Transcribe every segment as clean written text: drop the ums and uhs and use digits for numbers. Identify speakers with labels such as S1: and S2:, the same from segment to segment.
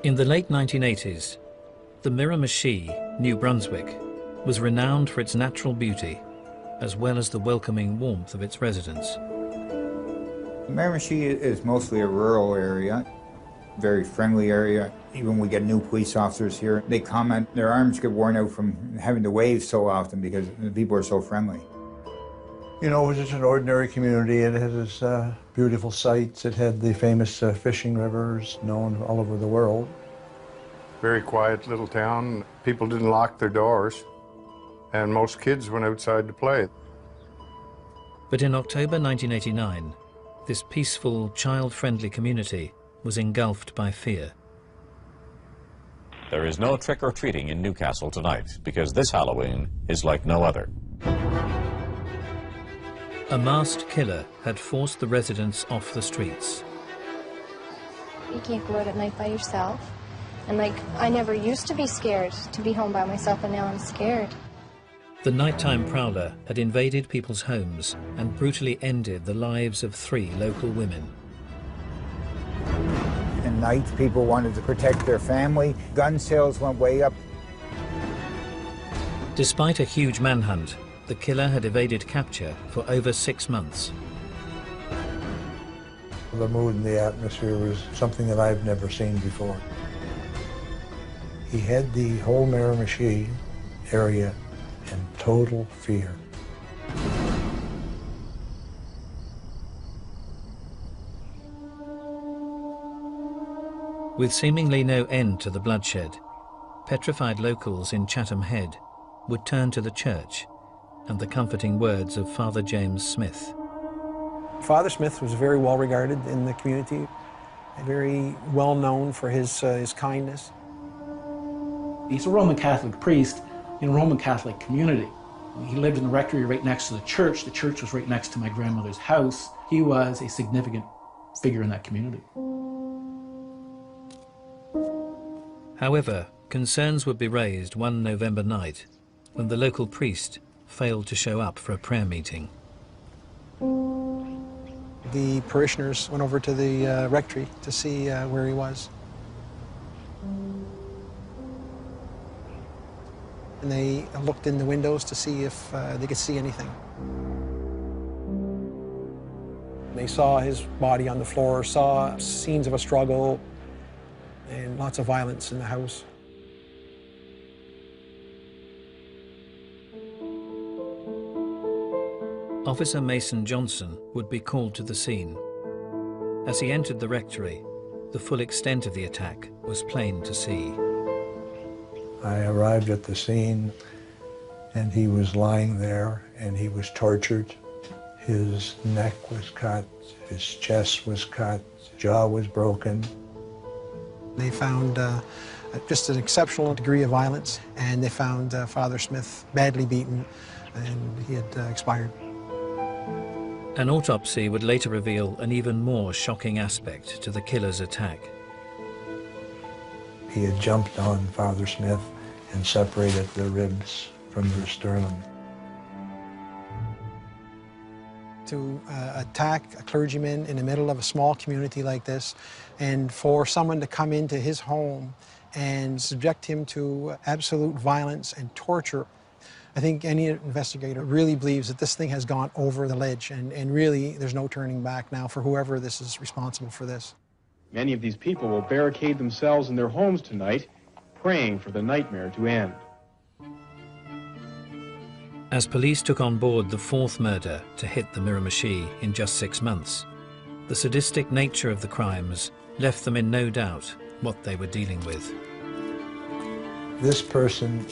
S1: In the late 1980s, the Miramichi, New Brunswick, was renowned for its natural beauty, as well as the welcoming warmth of its residents.
S2: Miramichi is mostly a rural area, very friendly area. Even when we get new police officers here, they comment their arms get worn out from having to wave so often because the people are so friendly.
S3: You know, it was just an ordinary community. It had its beautiful sights. It had the famous fishing rivers known all over the world.
S4: Very quiet little town. People didn't lock their doors, and most kids went outside to play.
S1: But in October 1989, this peaceful, child-friendly community was engulfed by fear.
S5: There is no trick-or-treating in Newcastle tonight because this Halloween is like no other.
S1: A masked killer had forced the residents off the streets.
S6: You can't go out at night by yourself. And I never used to be scared to be home by myself, and now I'm scared.
S1: The nighttime prowler had invaded people's homes and brutally ended the lives of 3 local women.
S2: At night, people wanted to protect their family. Gun sales went way up.
S1: Despite a huge manhunt, the killer had evaded capture for over 6 months.
S3: The mood and the atmosphere was something that I've never seen before. He had the whole Miramichi area in total fear.
S1: With seemingly no end to the bloodshed, petrified locals in Chatham Head would turn to the church and the comforting words of Father James Smith.
S7: Father Smith was very well regarded in the community, very well known for his kindness.
S8: He's a Roman Catholic priest in a Roman Catholic community. He lived in the rectory right next to the church. The church was right next to my grandmother's house. He was a significant figure in that community.
S1: However, concerns would be raised one November night when the local priest failed to show up for a prayer meeting.
S7: The parishioners went over to the rectory to see where he was. And they looked in the windows to see if they could see anything. They saw his body on the floor, saw scenes of a struggle, and lots of violence in the house.
S1: Officer Mason Johnson would be called to the scene. As he entered the rectory, the full extent of the attack was plain to see.
S3: I arrived at the scene, and he was lying there, and he was tortured. His neck was cut, his chest was cut, his jaw was broken.
S7: They found just an exceptional degree of violence, and they found Father Smith badly beaten, and he had expired.
S1: An autopsy would later reveal an even more shocking aspect to the killer's attack.
S3: He had jumped on Father Smith and separated the ribs from the sternum.
S7: To attack a clergyman in the middle of a small community like this, and for someone to come into his home and subject him to absolute violence and torture, I think any investigator really believes that this thing has gone over the ledge, and really there's no turning back now for whoever this is responsible for this.
S9: Many of these people will barricade themselves in their homes tonight, praying for the nightmare to end.
S1: As police took on board the 4th murder to hit the Miramichi in just 6 months, the sadistic nature of the crimes left them in no doubt what they were dealing with.
S3: This person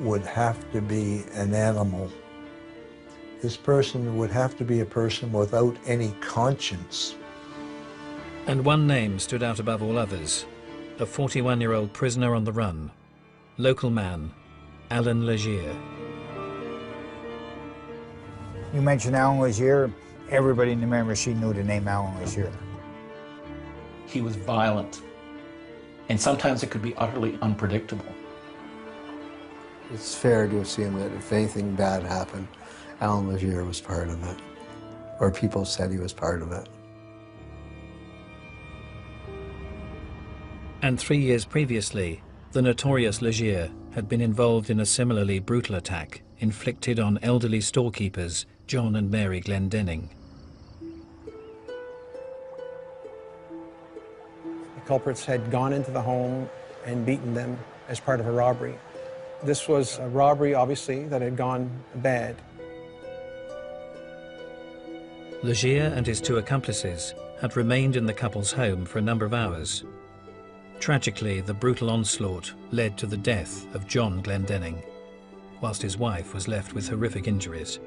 S3: would have to be an animal. This person would have to be a person without any conscience.
S1: And one name stood out above all others: a 41-year-old prisoner on the run, local man Allan Legere.
S2: You mentioned Allan Legere, everybody in the Miramichi knew the name Allan Legere.
S8: He was violent, and sometimes it could be utterly unpredictable.
S10: It's fair to assume that if anything bad happened, Allan Legere was part of it, or people said he was part of it.
S1: And 3 years previously, the notorious Legere had been involved in a similarly brutal attack inflicted on elderly storekeepers John and Mary Glendenning.
S7: The culprits had gone into the home and beaten them as part of a robbery. This was a robbery, obviously, that had gone bad.
S1: Legere and his 2 accomplices had remained in the couple's home for a number of hours. Tragically, the brutal onslaught led to the death of John Glendenning, whilst his wife was left with horrific injuries.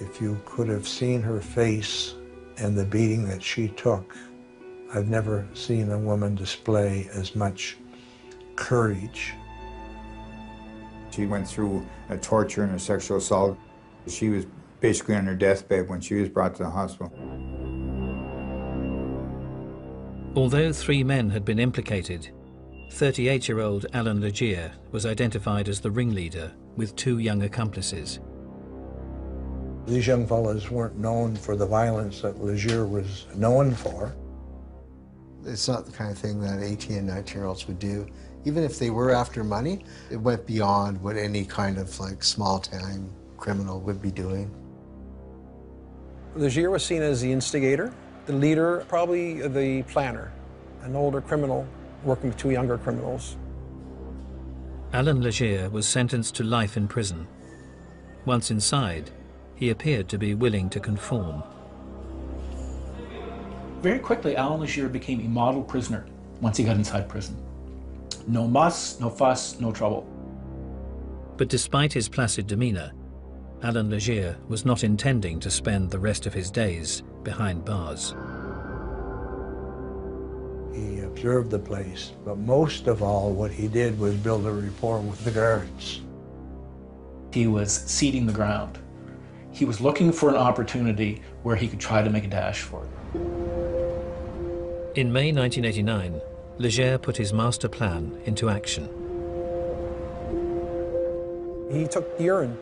S3: If you could have seen her face and the beating that she took, I've never seen a woman display as much courage.
S2: She went through a torture and a sexual assault. She was basically on her deathbed when she was brought to the hospital.
S1: Although 3 men had been implicated, 38-year-old Allan Legere was identified as the ringleader with 2 young accomplices.
S3: These young fellas weren't known for the violence that Legere was known for.
S10: It's not the kind of thing that 18 and 19-year-olds would do. Even if they were after money, it went beyond what any kind of like small-time criminal would be doing.
S7: Legere was seen as the instigator, the leader, probably the planner, an older criminal working with 2 younger criminals.
S1: Allan Legere was sentenced to life in prison. Once inside, he appeared to be willing to conform.
S8: Very quickly, Allan Legere became a model prisoner once he got inside prison. No muss, no fuss, no trouble.
S1: But despite his placid demeanor, Allan Legere was not intending to spend the rest of his days behind bars.
S3: He observed the place, but most of all, what he did was build a rapport with the guards.
S8: He was seeding the ground. He was looking for an opportunity where he could try to make a dash for it.
S1: In May 1989, Legere put his master plan into action.
S7: He took urine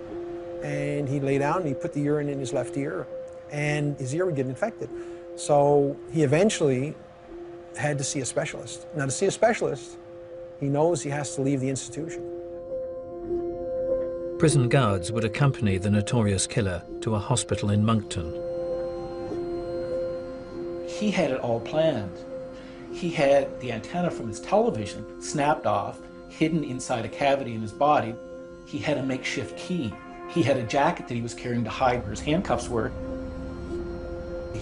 S7: and he lay down and he put the urine in his left ear, and his ear would get infected. So he eventually had to see a specialist. Now, to see a specialist, he knows he has to leave the institution.
S1: Prison guards would accompany the notorious killer to a hospital in Moncton.
S8: He had it all planned. He had the antenna from his television snapped off, hidden inside a cavity in his body. He had a makeshift key. He had a jacket that he was carrying to hide where his handcuffs were.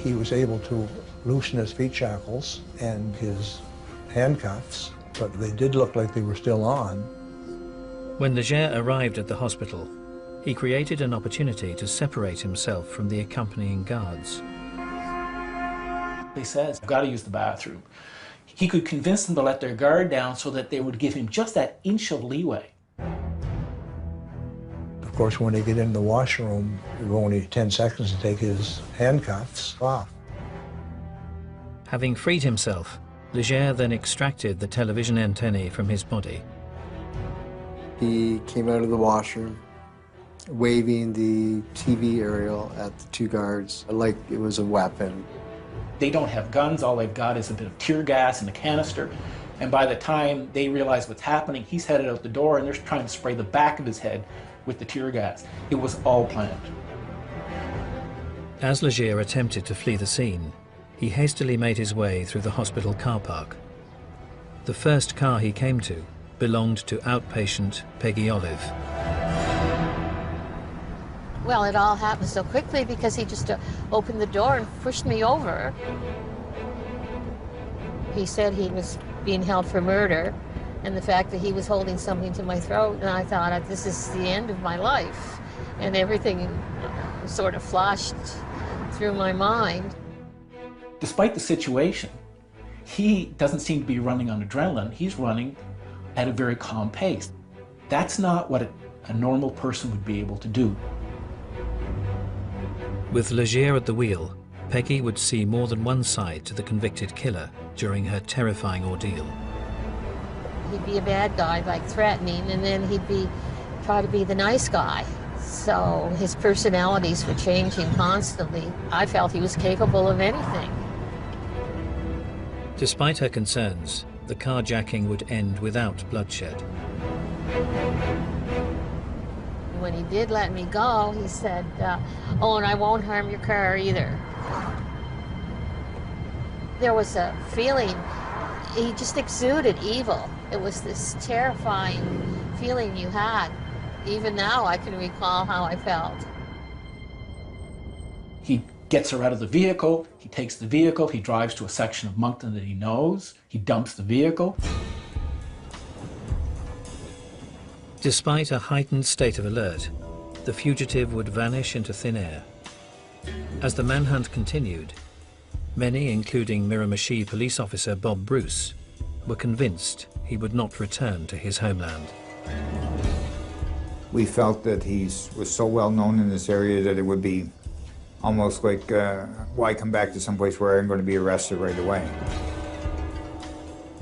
S3: He was able to loosen his feet shackles and his handcuffs, but they did look like they were still on.
S1: When Legere arrived at the hospital, he created an opportunity to separate himself from the accompanying guards.
S8: He says, I've got to use the bathroom. He could convince them to let their guard down so that they would give him just that inch of leeway.
S3: Of course, when they get in the washroom, it was only 10 seconds to take his handcuffs off.
S1: Having freed himself, Legere then extracted the television antennae from his body.
S10: He came out of the washroom, waving the TV aerial at the 2 guards like it was a weapon.
S8: They don't have guns, all they've got is a bit of tear gas and a canister. And by the time they realize what's happening, he's headed out the door and they're trying to spray the back of his head with the tear gas. It was all planned.
S1: As Legere attempted to flee the scene, he hastily made his way through the hospital car park. The first car he came to belonged to outpatient Peggy Olive.
S11: Well, it all happened so quickly because he just opened the door and pushed me over. He said he was being held for murder, and the fact that he was holding something to my throat, and I thought, this is the end of my life. And everything sort of flashed through my mind.
S8: Despite the situation, he doesn't seem to be running on adrenaline. He's running at a very calm pace. That's not what a normal person would be able to do.
S1: With Legere at the wheel, Peggy would see more than one side to the convicted killer during her terrifying ordeal.
S11: He'd be a bad guy, like threatening, and then he'd try to be the nice guy. So his personalities were changing constantly. I felt he was capable of anything.
S1: Despite her concerns, the the carjacking would end without bloodshed.
S11: When he did let me go, he said, oh, and I won't harm your car either. There was a feeling, he just exuded evil. It was this terrifying feeling you had. Even now, I can recall how I felt.
S8: He gets her out of the vehicle, he takes the vehicle, he drives to a section of Moncton that he knows, he dumps the vehicle.
S1: Despite a heightened state of alert, the fugitive would vanish into thin air. As the manhunt continued, many, including Miramichi police officer Bob Bruce, were convinced he would not return to his homeland.
S2: We felt that he was so well known in this area that it would be almost like, why come back to someplace where I'm going to be arrested right away?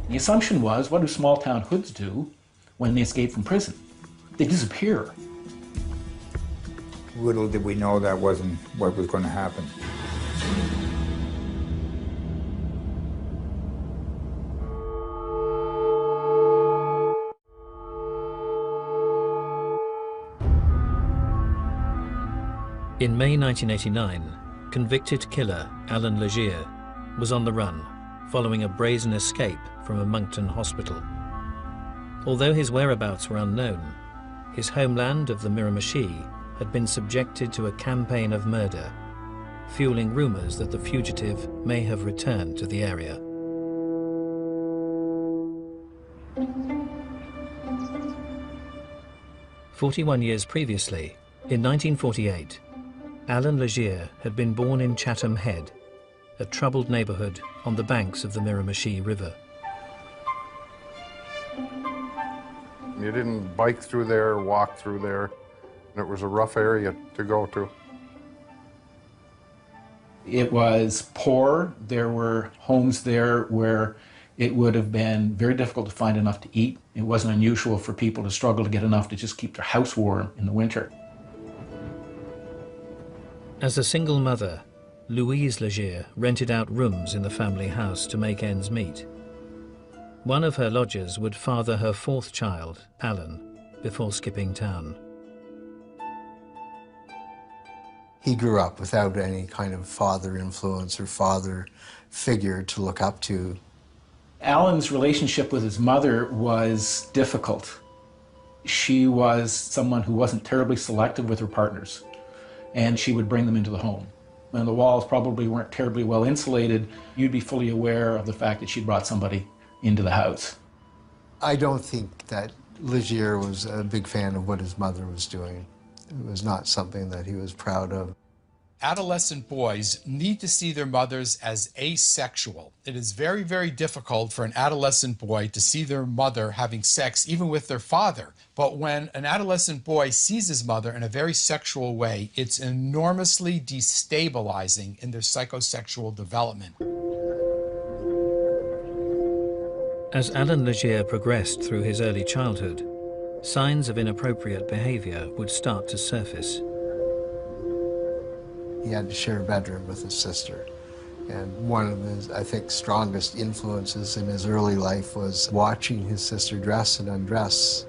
S8: The assumption was, what do small town hoods do when they escape from prison? They disappear.
S2: Little did we know that wasn't what was going to happen.
S1: In May 1989, convicted killer Allan Legere was on the run following a brazen escape from a Moncton hospital. Although his whereabouts were unknown, his homeland of the Miramichi had been subjected to a campaign of murder, fueling rumors that the fugitive may have returned to the area. "41 years previously, in 1948, Allan Legere had been born in Chatham Head, a troubled neighborhood on the banks of the Miramichi River.
S4: You didn't bike through there, walk through there. It was a rough area to go to.
S8: It was poor. There were homes there where it would have been very difficult to find enough to eat. It wasn't unusual for people to struggle to get enough to just keep their house warm in the winter.
S1: As a single mother, Louise Legere rented out rooms in the family house to make ends meet. One of her lodgers would father her fourth child, Allan, before skipping town.
S10: He grew up without any kind of father influence or father figure to look up to.
S8: Allan's relationship with his mother was difficult. She was someone who wasn't terribly selective with her partners, and she would bring them into the home. And the walls probably weren't terribly well insulated. You'd be fully aware of the fact that she brought somebody into the house.
S10: I don't think that Legere was a big fan of what his mother was doing. It was not something that he was proud of.
S12: Adolescent boys need to see their mothers as asexual. It is very, very difficult for an adolescent boy to see their mother having sex, even with their father. But when an adolescent boy sees his mother in a very sexual way, it's enormously destabilizing in their psychosexual development.
S1: As Allan Legere progressed through his early childhood, signs of inappropriate behavior would start to surface.
S10: He had to share a bedroom with his sister. And one of his, I think, strongest influences in his early life was watching his sister dress and undress.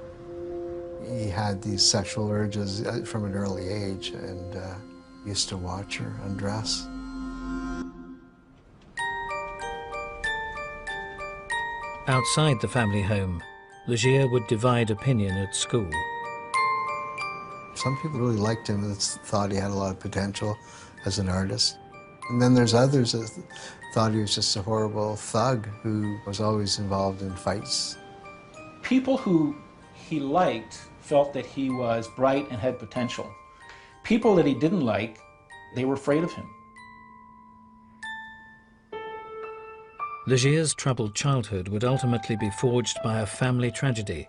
S10: He had these sexual urges from an early age and used to watch her undress.
S1: Outside the family home, Legere would divide opinion at school.
S10: Some people really liked him and thought he had a lot of potential as an artist. And then there's others that thought he was just a horrible thug who was always involved in fights.
S8: People who he liked felt that he was bright and had potential. People that he didn't like, they were afraid of him.
S1: Legere's troubled childhood would ultimately be forged by a family tragedy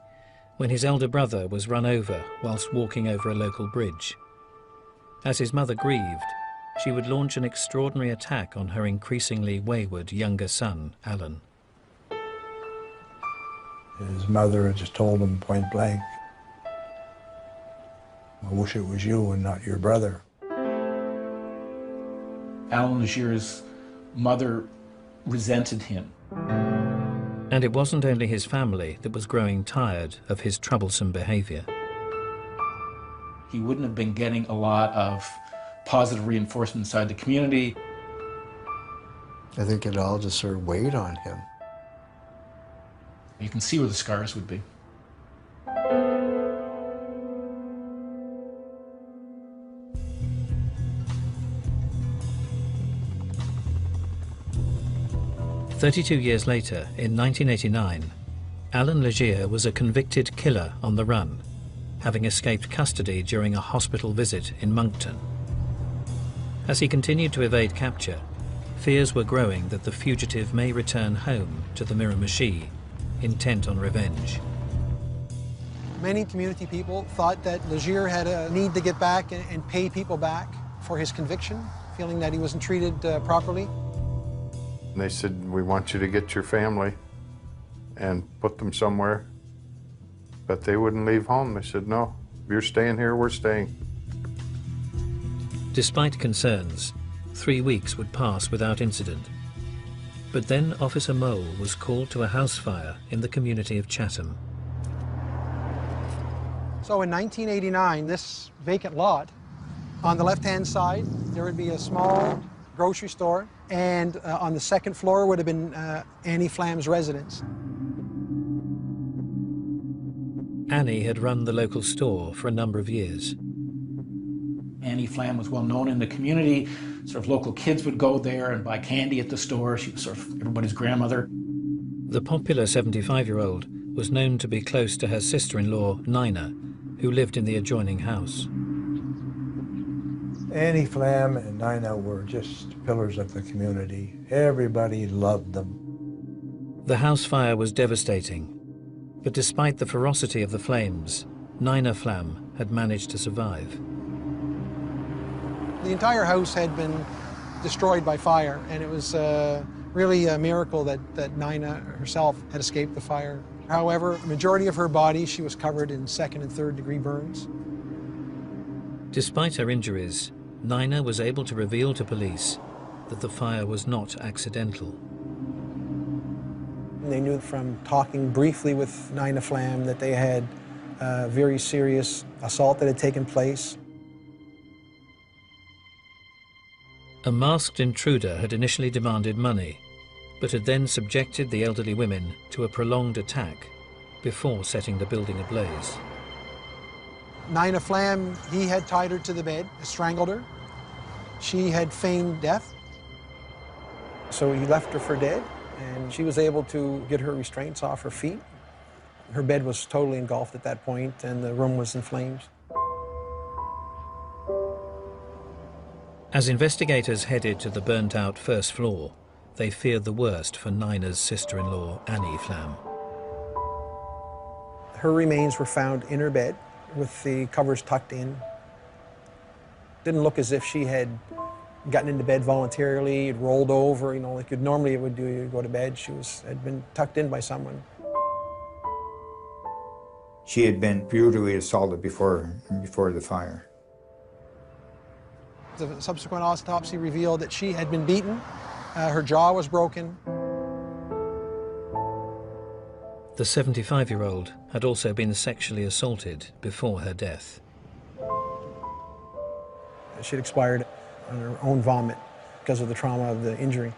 S1: when his elder brother was run over whilst walking over a local bridge. As his mother grieved, she would launch an extraordinary attack on her increasingly wayward younger son, Allan.
S3: His mother had just told him point blank, "I wish it was you and not your brother."
S8: Allan Legere's mother resented him.
S1: And it wasn't only his family that was growing tired of his troublesome behavior.
S8: He wouldn't have been getting a lot of positive reinforcement inside the community.
S10: I think it all just sort of weighed on him.
S8: You can see where the scars would be.
S1: "32 years later, in 1989, Allan Legere was a convicted killer on the run, having escaped custody during a hospital visit in Moncton. As he continued to evade capture, fears were growing that the fugitive may return home to the Miramichi, intent on revenge.
S7: Many community people thought that Legere had a need to get back and pay people back for his conviction, feeling that he wasn't treated properly.
S4: And they said, we want you to get your family and put them somewhere. But they wouldn't leave home. They said, no, if you're staying here, we're staying.
S1: Despite concerns, 3 weeks would pass without incident. But then Officer Mole was called to a house fire in the community of Chatham.
S7: So in 1989, this vacant lot, on the left-hand side, there would be a small grocery store, and on the second floor would have been Annie Flam's residence.
S1: Annie had run the local store for a number of years.
S8: Annie Flam was well known in the community. Sort of local kids would go there and buy candy at the store. She was sort of everybody's grandmother.
S1: The popular 75-year-old was known to be close to her sister-in-law, Nina, who lived in the adjoining house.
S3: Annie Flam and Nina were just pillars of the community. Everybody loved them.
S1: The house fire was devastating, but despite the ferocity of the flames, Nina Flam had managed to survive.
S7: The entire house had been destroyed by fire, and it was really a miracle that Nina herself had escaped the fire. However, the majority of her body, she was covered in 2nd and 3rd degree burns.
S1: Despite her injuries, Nina was able to reveal to police that the fire was not accidental.
S7: They knew from talking briefly with Nina Flam that they had a very serious assault that had taken place.
S1: A masked intruder had initially demanded money, but had then subjected the elderly women to a prolonged attack before setting the building ablaze.
S7: Nina Flam, he had tied her to the bed, strangled her. She had feigned death. So he left her for dead, and she was able to get her restraints off her feet. Her bed was totally engulfed at that point, and the room was in flames.
S1: As investigators headed to the burnt-out first floor, they feared the worst for Nina's sister-in-law, Annie Flam.
S7: Her remains were found in her bed with the covers tucked in. Didn't look as if she had gotten into bed voluntarily, rolled over, you know, like normally it would do you go to bed. She had been tucked in by someone.
S2: She had been brutally assaulted before the fire.
S7: The subsequent autopsy revealed that she had been beaten, her jaw was broken.
S1: The 75-year-old had also been sexually assaulted before her death.
S7: She had expired on her own vomit because of the trauma of the injury.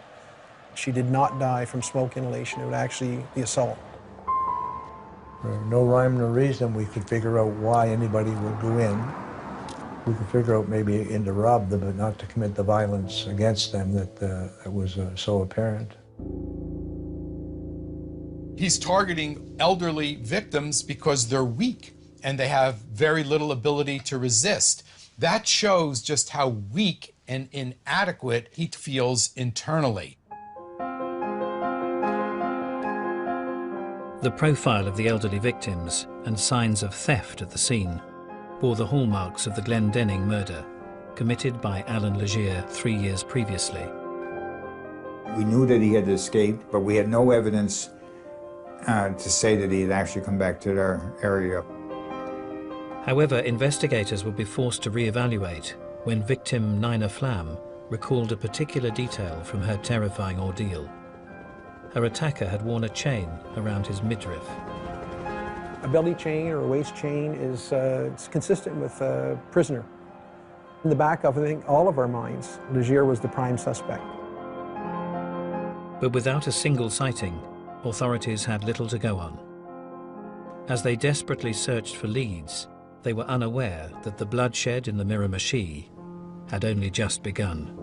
S7: She did not die from smoke inhalation, it was actually the assault.
S3: For no rhyme or reason, we could figure out why anybody would go in. We could figure out maybe in to rob them, but not to commit the violence against them that was so apparent.
S12: He's targeting elderly victims because they're weak and they have very little ability to resist. That shows just how weak and inadequate he feels internally.
S1: The profile of the elderly victims and signs of theft at the scene bore the hallmarks of the Glendenning murder, committed by Allan Legere 3 years previously.
S2: We knew that he had escaped, but we had no evidence to say that he had actually come back to our area.
S1: However, investigators would be forced to re-evaluate when victim Nina Flam recalled a particular detail from her terrifying ordeal. her attacker had worn a chain around his midriff.
S7: A belly chain or a waist chain is it's consistent with a prisoner. In the back of, I think, all of our minds, Legere was the prime suspect.
S1: But without a single sighting, authorities had little to go on. As they desperately searched for leads, they were unaware that the bloodshed in the Miramichi had only just begun.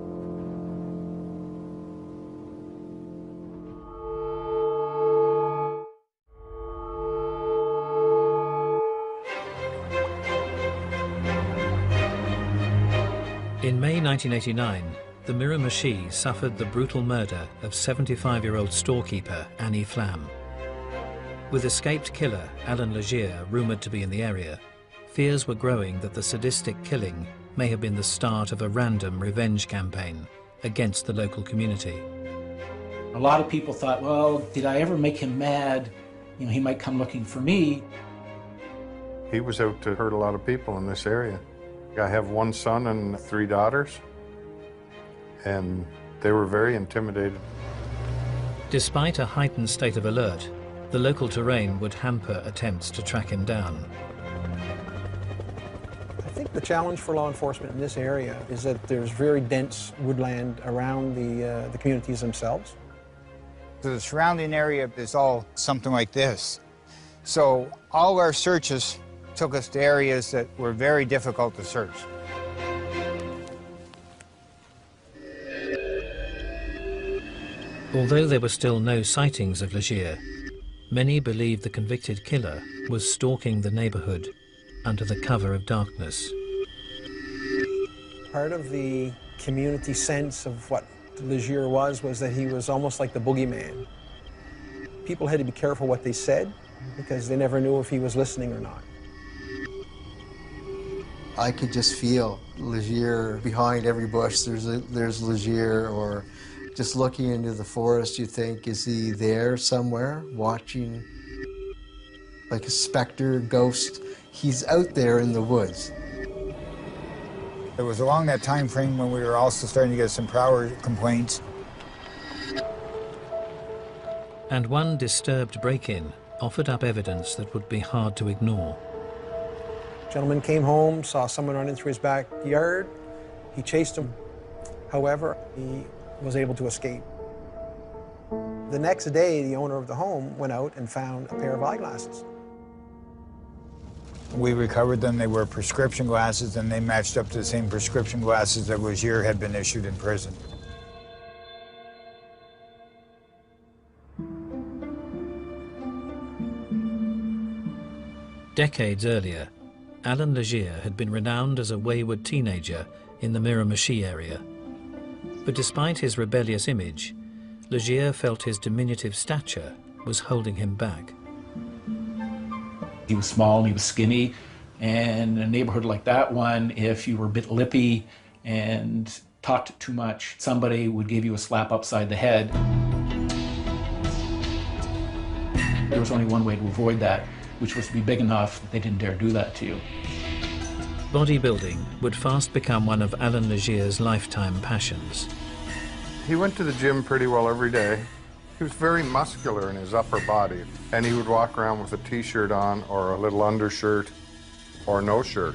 S1: In May 1989, the Miramichi suffered the brutal murder of 75-year-old storekeeper Annie Flam. With escaped killer Allan Legere rumoured to be in the area, fears were growing that the sadistic killing may have been the start of a random revenge campaign against the local community.
S8: A lot of people thought, well, did I ever make him mad? You know, he might come looking for me.
S4: He was out to hurt a lot of people in this area. I have one son and 3 daughters, and they were very intimidated.
S1: Despite a heightened state of alert, the local terrain would hamper attempts to track him down.
S7: I think the challenge for law enforcement in this area is that there's very dense woodland around the communities themselves.
S2: The surrounding area is all something like this. So all our searches took us to areas that were very difficult to search.
S1: Although there were still no sightings of Legere, many believed the convicted killer was stalking the neighborhood under the cover of darkness.
S7: Part of the community sense of what Legere was that he was almost like the boogeyman. People had to be careful what they said because they never knew if he was listening or not.
S10: I could just feel Legere behind every bush. There's Legere, or just looking into the forest, you think, is he there somewhere watching like a specter, ghost? He's out there in the woods.
S2: It was along that time frame when we were also starting to get some prowler complaints.
S1: And one disturbed break-in offered up evidence that would be hard to ignore.
S7: Gentleman came home, saw someone running through his backyard. He chased him. However, he was able to escape. The next day, the owner of the home went out and found a pair of eyeglasses.
S2: We recovered them. They were prescription glasses, and they matched up to the same prescription glasses that Legere had been issued in prison.
S1: Decades earlier, Allan Legere had been renowned as a wayward teenager in the Miramichi area. But despite his rebellious image, Legere felt his diminutive stature was holding him back.
S8: He was small and he was skinny, and in a neighborhood like that one, if you were a bit lippy and talked too much, somebody would give you a slap upside the head. There was only one way to avoid that, which was to be big enough that they didn't dare do that to you.
S1: Bodybuilding would fast become one of Allan Legere's lifetime passions.
S4: He went to the gym pretty well every day. He was very muscular in his upper body, and he would walk around with a t-shirt on or a little undershirt or no shirt.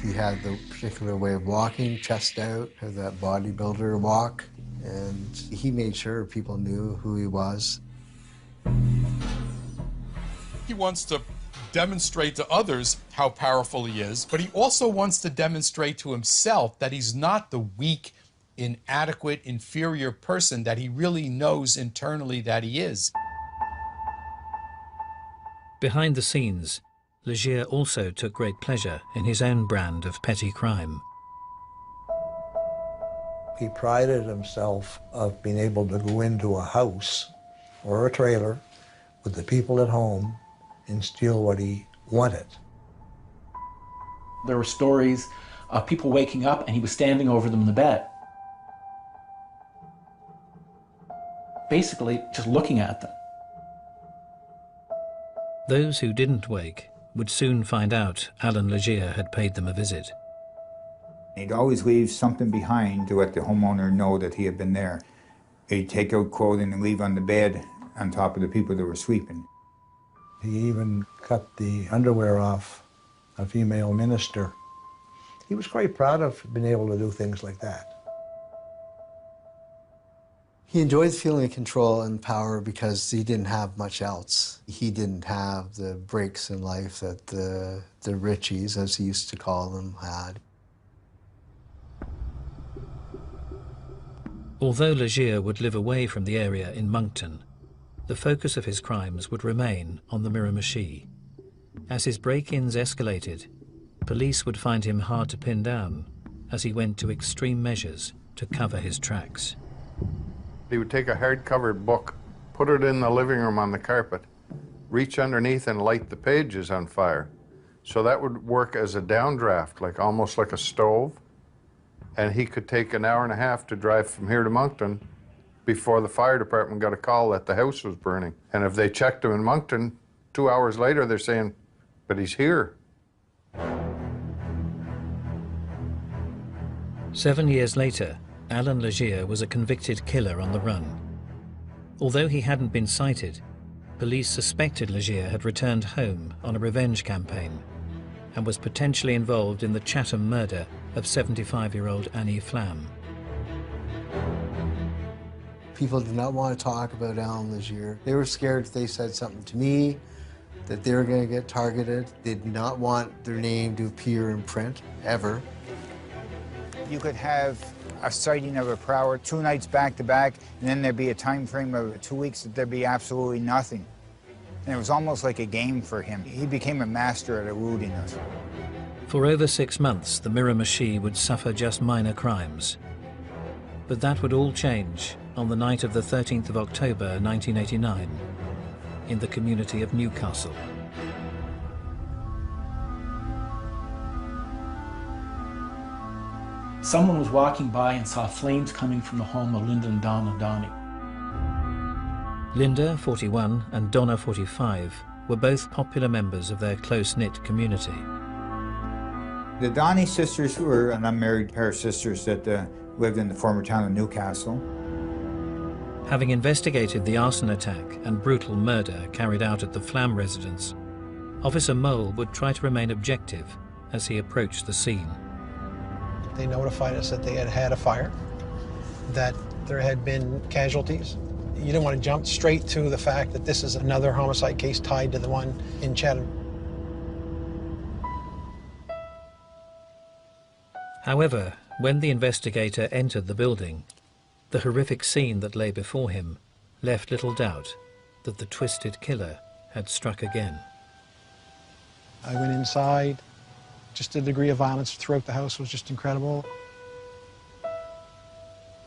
S10: He had the particular way of walking, chest out, had that bodybuilder walk, and he made sure people knew who he was.
S12: He wants to demonstrate to others how powerful he is, but he also wants to demonstrate to himself that he's not the weak, inadequate, inferior person that he really knows internally that he is.
S1: Behind the scenes, Legere also took great pleasure in his own brand of petty crime.
S3: He prided himself of being able to go into a house or a trailer with the people at home and steal what he wanted.
S8: There were stories of people waking up and he was standing over them in the bed, basically just looking at them.
S1: Those who didn't wake would soon find out Allan Legere had paid them a visit.
S2: He'd always leave something behind to let the homeowner know that he had been there. He'd take out clothing and leave on the bed on top of the people that were sleeping.
S3: He even cut the underwear off a female minister. He was quite proud of being able to do things like that.
S10: He enjoyed the feeling of control and power because he didn't have much else. He didn't have the breaks in life that the Richies, as he used to call them, had.
S1: Although Legere would live away from the area in Moncton, the focus of his crimes would remain on the Miramichi. As his break-ins escalated, police would find him hard to pin down as he went to extreme measures to cover his tracks.
S4: He would take a hard-covered book, put it in the living room on the carpet, reach underneath and light the pages on fire. So that would work as a downdraft, almost like a stove. And he could take an hour and a half to drive from here to Moncton before the fire department got a call that the house was burning. And if they checked him in Moncton, 2 hours later, they're saying, but he's here.
S1: 7 years later, Allan Legere was a convicted killer on the run. Although he hadn't been cited, police suspected Legere had returned home on a revenge campaign and was potentially involved in the Chatham murder of 75-year-old Annie Flam.
S10: People did not want to talk about Allan Legere. They were scared if they said something to me, that they were going to get targeted. They did not want their name to appear in print, ever.
S2: You could have a sighting of a prowler 2 nights back to back, and then there'd be a time frame of 2 weeks that there'd be absolutely nothing. And it was almost like a game for him. He became a master at eluding us.
S1: For over 6 months, the Miramichi would suffer just minor crimes. But that would all change on the night of the 13th of October 1989 in the community of Newcastle.
S8: Someone was walking by and saw flames coming from the home of Linda and Donna Donnie.
S1: Linda, 41, and Donna, 45, were both popular members of their close-knit community.
S2: The Donnie sisters were an unmarried pair of sisters that lived in the former town of Newcastle.
S1: Having investigated the arson attack and brutal murder carried out at the Flam residence, Officer Mole would try to remain objective as he approached the scene.
S7: They notified us that they had had a fire, that there had been casualties. You didn't want to jump straight to the fact that this is another homicide case tied to the one in Chatham.
S1: However, when the investigator entered the building, the horrific scene that lay before him left little doubt that the twisted killer had struck again.
S7: I went inside. Just the degree of violence throughout the house was just incredible.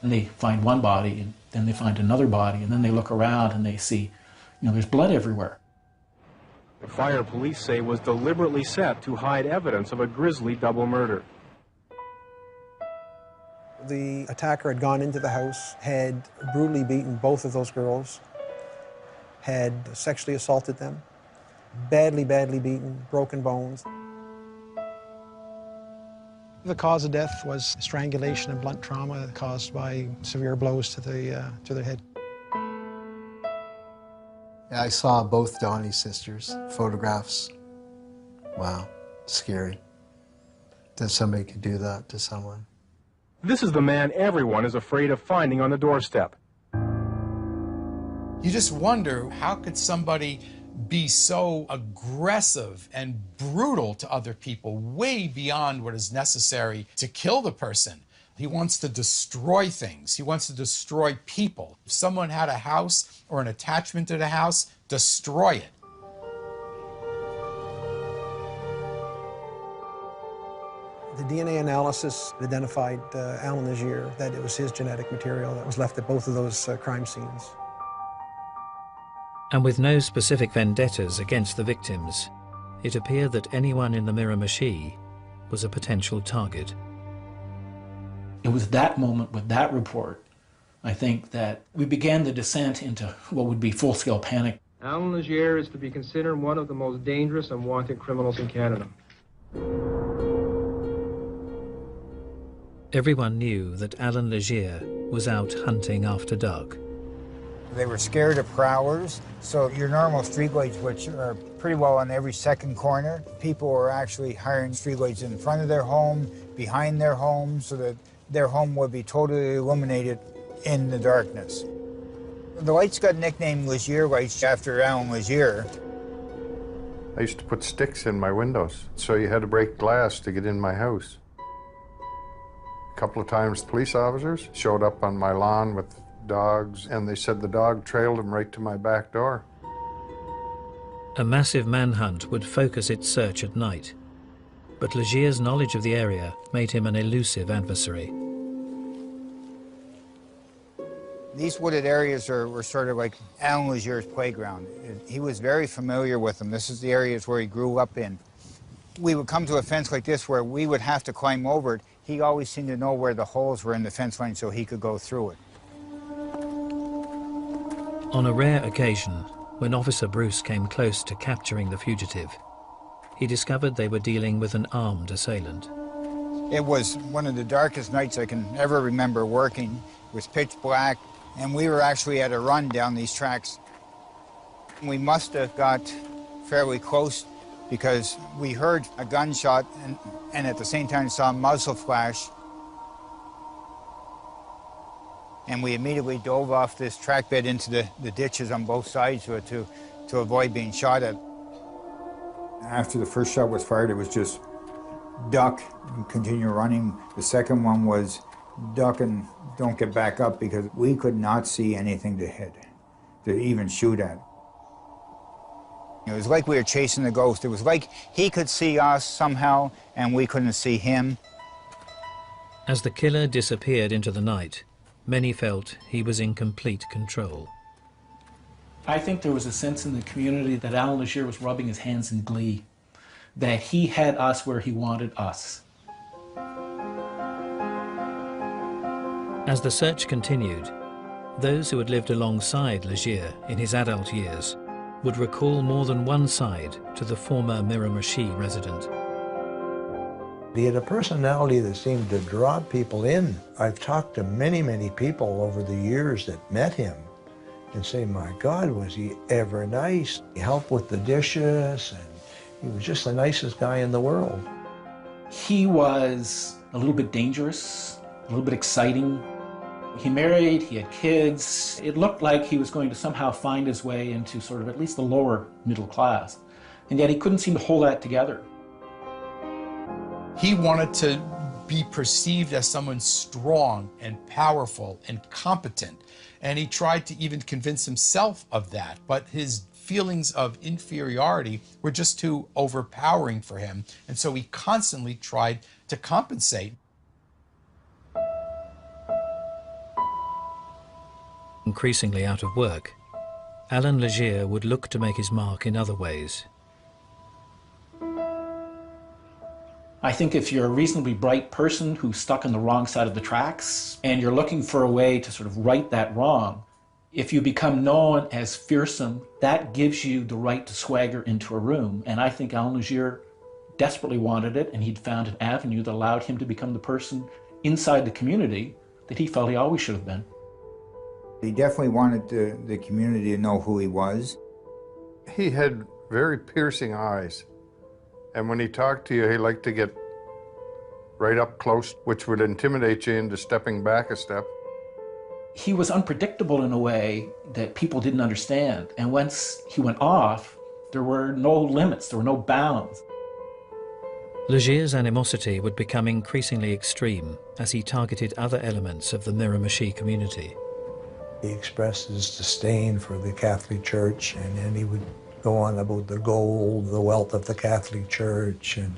S8: And they find one body, and then they find another body, and then they look around and they see, there's blood everywhere.
S9: The fire, police say, was deliberately set to hide evidence of a grisly double murder.
S7: The attacker had gone into the house, had brutally beaten both of those girls, had sexually assaulted them, badly, badly beaten, broken bones. The cause of death was strangulation and blunt trauma caused by severe blows to their head.
S10: I saw both Donnie's sisters, photographs. Wow, scary that somebody could do that to someone.
S9: This is the man everyone is afraid of finding on the doorstep.
S12: You just wonder, how could somebody be so aggressive and brutal to other people, way beyond what is necessary to kill the person? He wants to destroy things. He wants to destroy people. If someone had a house or an attachment to the house, destroy it.
S7: The DNA analysis identified Allan Legere, that it was his genetic material that was left at both of those crime scenes.
S1: And with no specific vendettas against the victims, it appeared that anyone in the Miramichi was a potential target.
S8: It was that moment with that report, I think, that we began the descent into what would be full-scale panic.
S9: Allan Legere is to be considered one of the most dangerous and wanted criminals in Canada.
S1: Everyone knew that Allan Legere was out hunting after dark.
S2: They were scared of prowlers, so your normal streetlights, which are pretty well on every second corner, people were actually hiring streetlights in front of their home, behind their home, so that their home would be totally illuminated in the darkness. The lights got nicknamed Legere lights after Allan Legere.
S4: I used to put sticks in my windows, so you had to break glass to get in my house. A couple of times police officers showed up on my lawn with dogs, and they said the dog trailed them right to my back door.
S1: A massive manhunt would focus its search at night, but Legere's knowledge of the area made him an elusive adversary.
S2: These wooded areas were sort of like Allan Legere's playground. He was very familiar with them. This is the areas where he grew up in. We would come to a fence like this where we would have to climb over it. He always seemed to know where the holes were in the fence line so he could go through it.
S1: On a rare occasion, when Officer Bruce came close to capturing the fugitive, he discovered they were dealing with an armed assailant.
S2: It was one of the darkest nights I can ever remember working. It was pitch black, and we were actually at a run down these tracks. We must have got fairly close because we heard a gunshot and at the same time saw a muzzle flash. And we immediately dove off this track bed into the ditches on both sides to avoid being shot at. After the first shot was fired, it was just duck and continue running. The second one was duck and don't get back up because we could not see anything to hit, to even shoot at. It was like we were chasing the ghost. It was like he could see us somehow and we couldn't see him.
S1: As the killer disappeared into the night, many felt he was in complete control.
S8: I think there was a sense in the community that Allan Legere was rubbing his hands in glee, that he had us where he wanted us.
S1: As the search continued, those who had lived alongside Legere in his adult years would recall more than one side to the former Miramichi resident.
S3: He had a personality that seemed to draw people in. I've talked to many, many people over the years that met him and say, my God, was he ever nice. He helped with the dishes, and he was just the nicest guy in the world.
S8: He was a little bit dangerous, a little bit exciting. He married, he had kids. It looked like he was going to somehow find his way into sort of at least the lower middle class. And yet he couldn't seem to hold that together.
S12: He wanted to be perceived as someone strong and powerful and competent. And he tried to even convince himself of that. But his feelings of inferiority were just too overpowering for him. And so he constantly tried to compensate.
S1: Increasingly out of work, Allan Legere would look to make his mark in other ways.
S8: I think if you're a reasonably bright person who's stuck on the wrong side of the tracks and you're looking for a way to sort of right that wrong, if you become known as fearsome, that gives you the right to swagger into a room. And I think Allan Legere desperately wanted it, and he'd found an avenue that allowed him to become the person inside the community that he felt he always should have been.
S2: He definitely wanted the community to know who he was.
S4: He had very piercing eyes. And when he talked to you, he liked to get right up close, which would intimidate you into stepping back a step.
S8: He was unpredictable in a way that people didn't understand. And once he went off, there were no limits, there were no bounds.
S1: Legere's animosity would become increasingly extreme as he targeted other elements of the Miramichi community.
S3: He expressed his disdain for the Catholic Church, and then he would go on about the gold, the wealth of the Catholic Church, and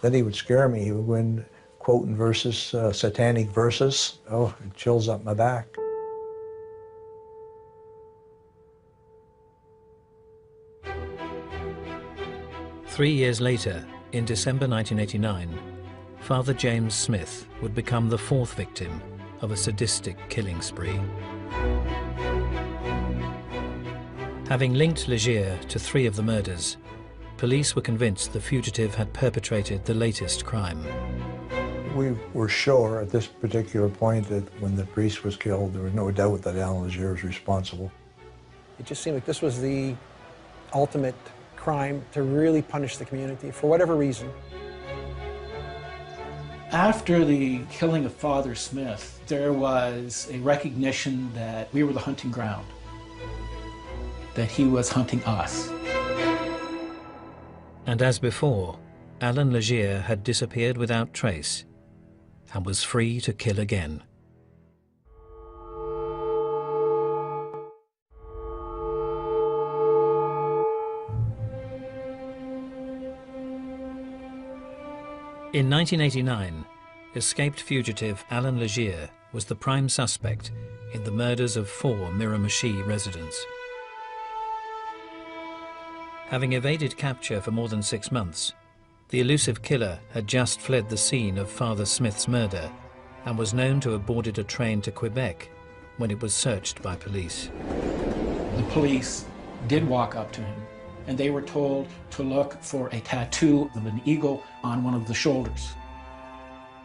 S3: then he would scare me. He would go in quoting verses, satanic verses. Oh, it chills up my back.
S1: Three years later, in December 1989, Father James Smith would become the fourth victim of a sadistic killing spree. Having linked Legere to 3 of the murders, police were convinced the fugitive had perpetrated the latest crime.
S3: We were sure at this particular point that when the priest was killed, there was no doubt that Allan Legere was responsible.
S7: It just seemed like this was the ultimate crime to really punish the community for whatever reason.
S8: After the killing of Father Smith, there was a recognition that we were the hunting ground, that he was hunting us.
S1: And as before, Allan Legere had disappeared without trace and was free to kill again. In 1989, escaped fugitive Allan Legere was the prime suspect in the murders of 4 Miramichi residents. Having evaded capture for more than 6 months, the elusive killer had just fled the scene of Father Smith's murder and was known to have boarded a train to Quebec when it was searched by police.
S8: The police did walk up to him, and they were told to look for a tattoo of an eagle on one of the shoulders.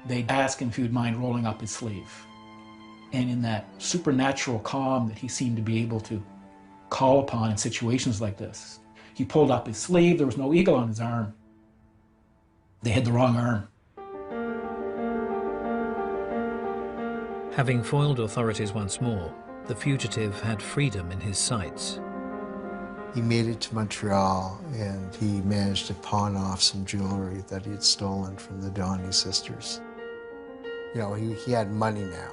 S8: They asked him if he would mind rolling up his sleeve. And in that supernatural calm that he seemed to be able to call upon in situations like this, he pulled up his sleeve. There was no eagle on his arm. They had the wrong arm.
S1: Having foiled authorities once more, the fugitive had freedom in his sights.
S10: He made it to Montreal, and he managed to pawn off some jewelry that he had stolen from the Donny sisters. You know, he had money now,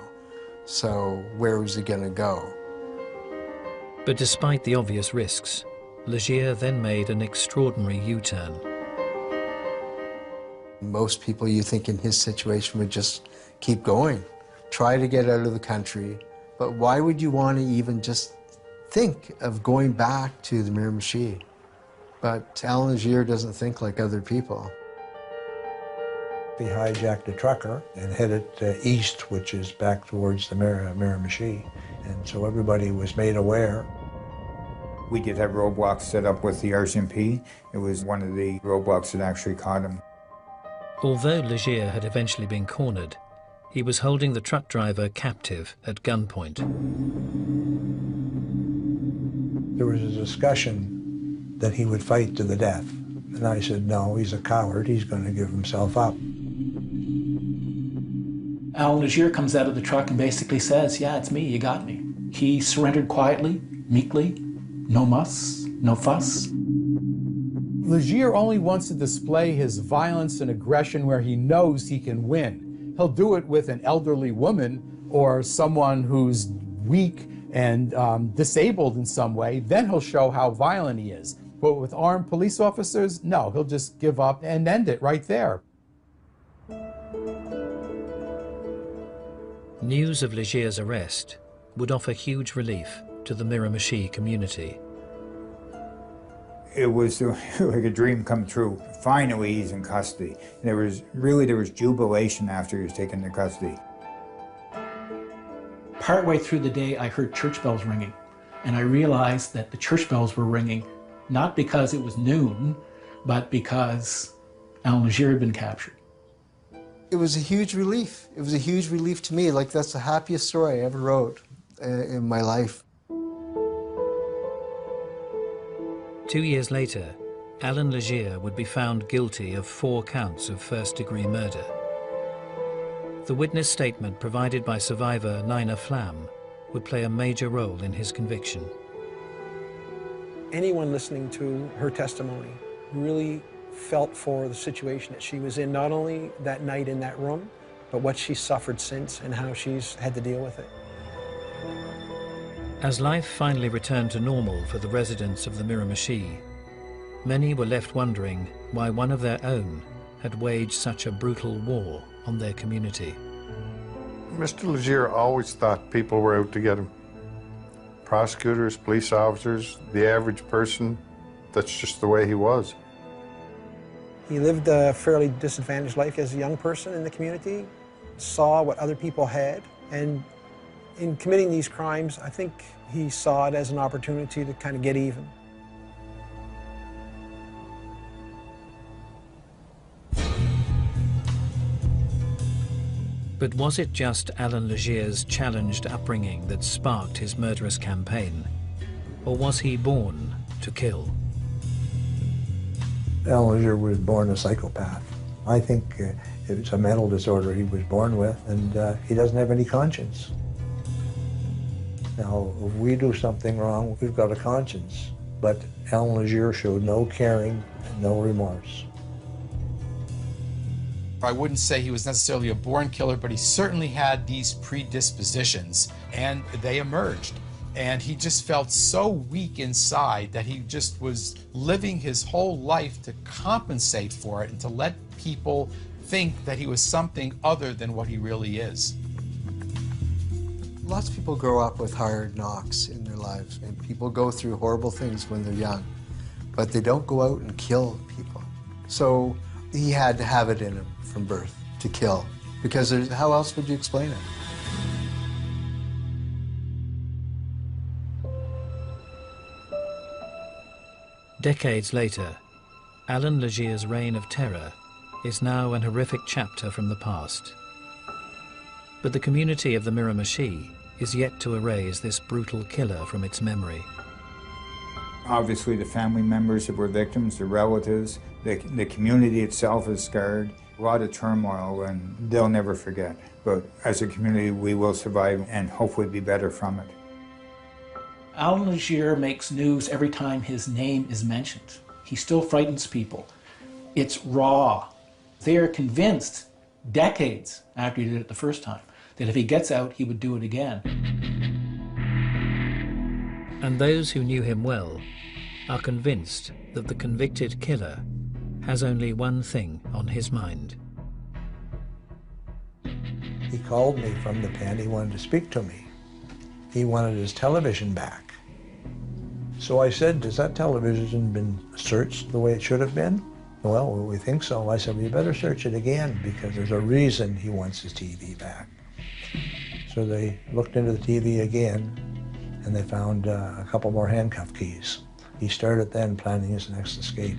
S10: so where was he going to go?
S1: But despite the obvious risks, Legere then made an extraordinary U-turn.
S10: Most people, you think, in his situation would just keep going, try to get out of the country, but why would you want to even just think of going back to the Miramichi? But Allan Legere doesn't think like other people.
S3: He hijacked a trucker and headed east, which is back towards the Miramichi, and so everybody was made aware.
S2: We did have roadblocks set up with the RCMP. It was one of the roadblocks that actually caught him.
S1: Although Legere had eventually been cornered, he was holding the truck driver captive at gunpoint.
S3: There was a discussion that he would fight to the death. And I said, no, he's a coward. He's going to give himself up.
S8: Allan Legere comes out of the truck and basically says, yeah, it's me, you got me. He surrendered quietly, meekly, no muss, no fuss.
S13: Legere only wants to display his violence and aggression where he knows he can win. He'll do it with an elderly woman or someone who's weak and disabled in some way. Then he'll show how violent he is. But with armed police officers, no, he'll just give up and end it right there.
S1: News of Legere's arrest would offer huge relief to the Miramichi community.
S2: It was like a dream come true. Finally, he's in custody. There was jubilation after he was taken into custody.
S8: Partway through the day, I heard church bells ringing, and I realized that the church bells were ringing not because it was noon, but because Allan Legere had been captured.
S10: It was a huge relief. It was a huge relief to me. Like, that's the happiest story I ever wrote in my life.
S1: 2 years later, Allan Legere would be found guilty of 4 counts of first-degree murder. The witness statement provided by survivor Nina Flam would play a major role in his conviction.
S7: Anyone listening to her testimony really felt for the situation that she was in, not only that night in that room, but what she suffered since and how she's had to deal with it.
S1: As life finally returned to normal for the residents of the Miramichi, many were left wondering why one of their own had waged such a brutal war on their community.
S4: Mr. Legere always thought people were out to get him. Prosecutors, police officers, the average person, that's just the way he was.
S7: He lived a fairly disadvantaged life as a young person in the community, saw what other people had, and in committing these crimes, I think he saw it as an opportunity to kind of get even.
S1: But was it just Allan Legere's challenged upbringing that sparked his murderous campaign? Or was he born to kill?
S3: Allan Legere was born a psychopath. I think it's a mental disorder he was born with, and he doesn't have any conscience. Now, if we do something wrong, we've got a conscience. But Allan Legere showed no caring and no remorse.
S12: I wouldn't say he was necessarily a born killer, but he certainly had these predispositions, and they emerged. And he just felt so weak inside that he just was living his whole life to compensate for it and to let people think that he was something other than what he really is.
S10: Lots of people grow up with hard knocks in their lives, and people go through horrible things when they're young, but they don't go out and kill people. So he had to have it in him from birth to kill, because how else would you explain it?
S1: Decades later, Allan Legere's reign of terror is now an horrific chapter from the past. But the community of the Miramichi is yet to erase this brutal killer from its memory.
S2: Obviously, the family members that were victims, the relatives, the community itself is scarred. A lot of turmoil, and they'll never forget. But as a community, we will survive and hopefully be better from it.
S8: Allan Legere makes news every time his name is mentioned. He still frightens people. It's raw. They are convinced, decades after he did it the first time, that if he gets out, he would do it again.
S1: And those who knew him well are convinced that the convicted killer has only one thing on his mind.
S3: He called me from the pen. He wanted to speak to me. He wanted his television back. So I said, has that television been searched the way it should have been? Well, we think so. I said, well, you better search it again, because there's a reason he wants his TV back. So they looked into the TV again, and they found a couple more handcuff keys. He started then planning his next escape.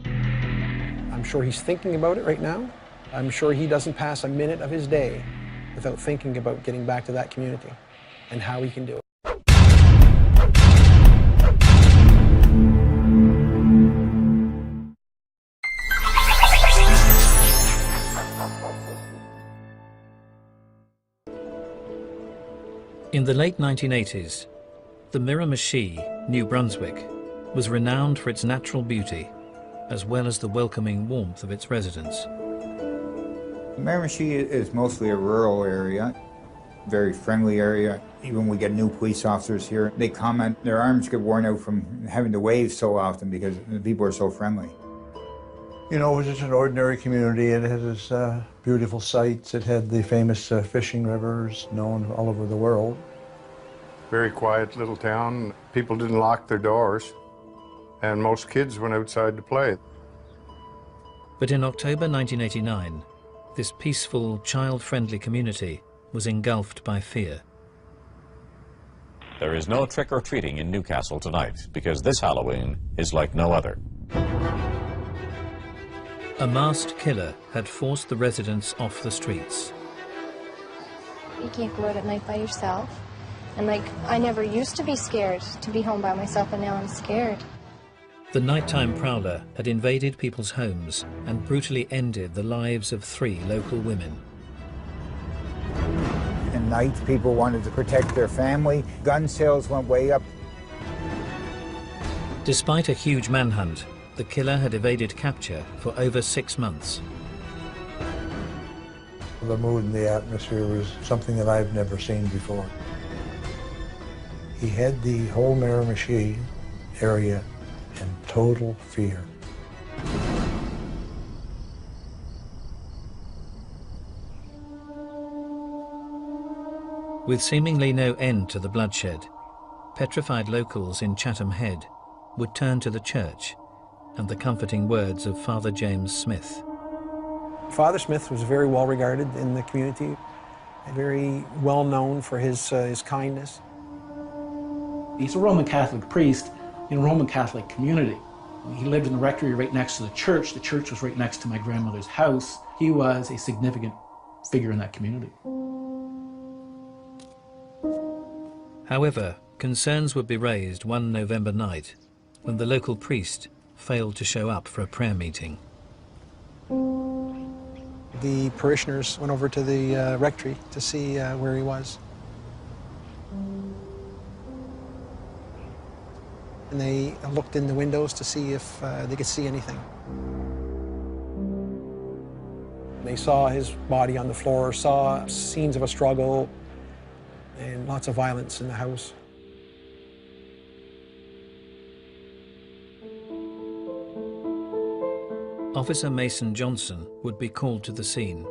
S7: I'm sure he's thinking about it right now. I'm sure he doesn't pass a minute of his day without thinking about getting back to that community and how he can do it.
S1: In the late 1980s, the Miramichi, New Brunswick, was renowned for its natural beauty, as well as the welcoming warmth of its residents.
S2: Miramichi is mostly a rural area, very friendly area. Even when we get new police officers here, they comment their arms get worn out from having to wave so often because the people are so friendly.
S3: You know, it was just an ordinary community. It had its beautiful sights. It had the famous fishing rivers known all over the world.
S4: Very quiet little town. People didn't lock their doors, and most kids went outside to play.
S1: But in October 1989, this peaceful, child-friendly community was engulfed by fear.
S5: There is no trick-or-treating in Newcastle tonight, because this Halloween is like no other.
S1: A masked killer had forced the residents off the streets.
S6: You can't go out at night by yourself. And like, I never used to be scared to be home by myself, and now I'm scared.
S1: The nighttime prowler had invaded people's homes and brutally ended the lives of 3 local women.
S2: At night, people wanted to protect their family. Gun sales went way up.
S1: Despite a huge manhunt, the killer had evaded capture for over 6 months.
S3: The mood and the atmosphere was something that I've never seen before. He had the whole Miramichi area in total fear.
S1: With seemingly no end to the bloodshed, petrified locals in Chatham Head would turn to the church and the comforting words of Father James Smith.
S7: Father Smith was very well regarded in the community, very well known for his kindness.
S8: He's a Roman Catholic priest in a Roman Catholic community. He lived in the rectory right next to the church. The church was right next to my grandmother's house. He was a significant figure in that community.
S1: However, concerns would be raised one November night when the local priest failed to show up for a prayer meeting.
S7: The parishioners went over to the rectory to see where he was. And they looked in the windows to see if they could see anything. They saw his body on the floor, saw scenes of a struggle, and lots of violence in the house.
S1: Officer Mason Johnson would be called to the scene.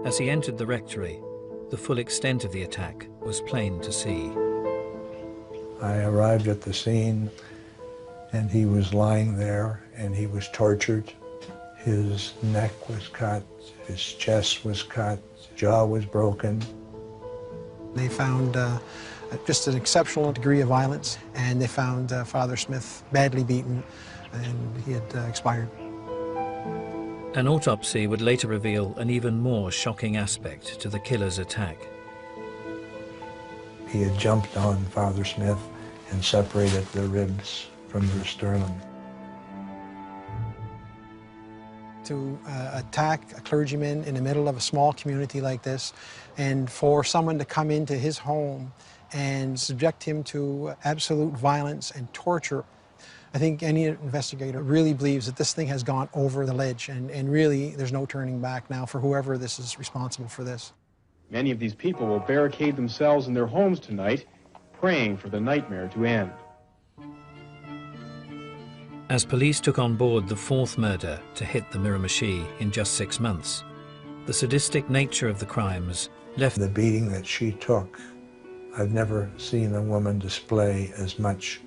S1: As he entered the rectory, the full extent of the attack was plain to see.
S3: I arrived at the scene, and he was lying there, and he was tortured. His neck was cut, his chest was cut, his jaw was broken.
S7: They found just an exceptional degree of violence, and they found Father Smith badly beaten, and he had expired.
S1: An autopsy would later reveal an even more shocking aspect to the killer's attack.
S3: He had jumped on Father Smith and separated the ribs from their sternum.
S7: To attack a clergyman in the middle of a small community like this, and for someone to come into his home and subject him to absolute violence and torture, I think any investigator really believes that this thing has gone over the ledge, and really there's no turning back now for whoever this is responsible for this.
S9: Many of these people will barricade themselves in their homes tonight, praying for the nightmare to end.
S1: As police took on board the fourth murder to hit the Miramichi in just 6 months, the sadistic nature of the crimes left
S3: the beating that she took. I've never seen a woman display as much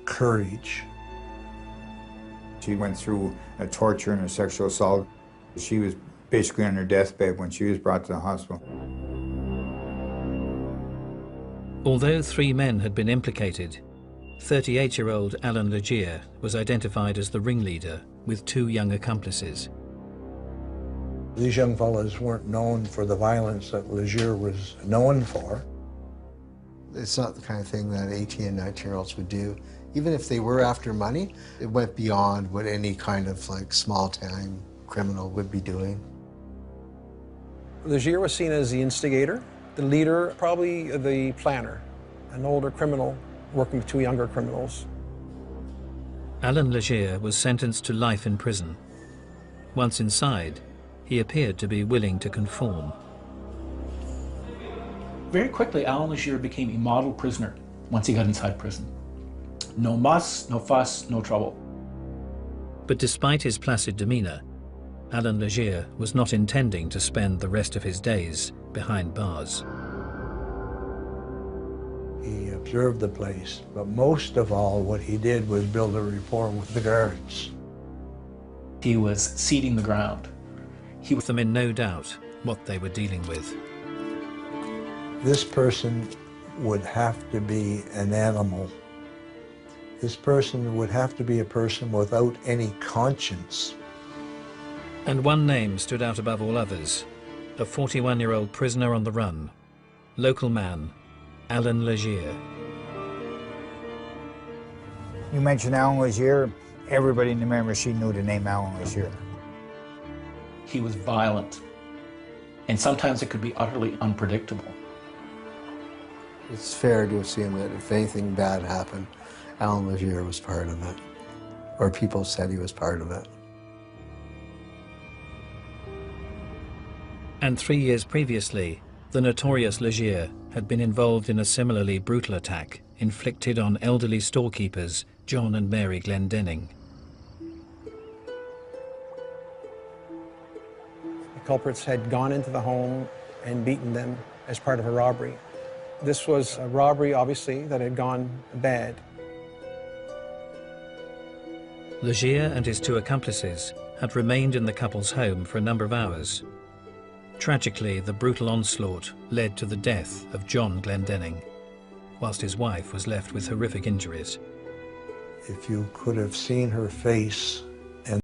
S3: courage.
S2: She went through a torture and a sexual assault. She was basically on her deathbed when she was brought to the hospital.
S1: Although 3 men had been implicated, 38-year-old Allan Legere was identified as the ringleader with 2 young accomplices.
S3: These young fellows weren't known for the violence that Legere was known for.
S10: It's not the kind of thing that 18 and 19-year-olds would do. Even if they were after money, it went beyond what any kind of like small-time criminal would be doing.
S7: Legere was seen as the instigator, the leader, probably the planner, an older criminal working with 2 younger criminals.
S1: Allan Legere was sentenced to life in prison. Once inside, he appeared to be willing to conform.
S8: Very quickly, Allan Legere became a model prisoner once he got inside prison. No muss, no fuss, no trouble.
S1: But despite his placid demeanor, Allan Legere was not intending to spend the rest of his days behind bars.
S3: He observed the place, but most of all, what he did was build a rapport with the guards.
S8: He was seeding the ground.
S1: He was them in no doubt what they were dealing with.
S3: This person would have to be an animal. This person would have to be a person without any conscience.
S1: And one name stood out above all others, a 41-year-old prisoner on the run, local man, Allan Legere.
S2: You mentioned Allan Legere, everybody in the Miramichi knew the name Allan Legere.
S8: He was violent, and sometimes it could be utterly unpredictable.
S10: It's fair to assume that if anything bad happened, Allan Legere was part of it, or people said he was part of it.
S1: And 3 years previously, the notorious Legere had been involved in a similarly brutal attack inflicted on elderly storekeepers John and Mary Glendenning.
S7: The culprits had gone into the home and beaten them as part of a robbery. This was a robbery, obviously, that had gone bad.
S1: Legere and his 2 accomplices had remained in the couple's home for a number of hours. Tragically, the brutal onslaught led to the death of John Glendenning, whilst his wife was left with horrific injuries.
S3: If you could have seen her face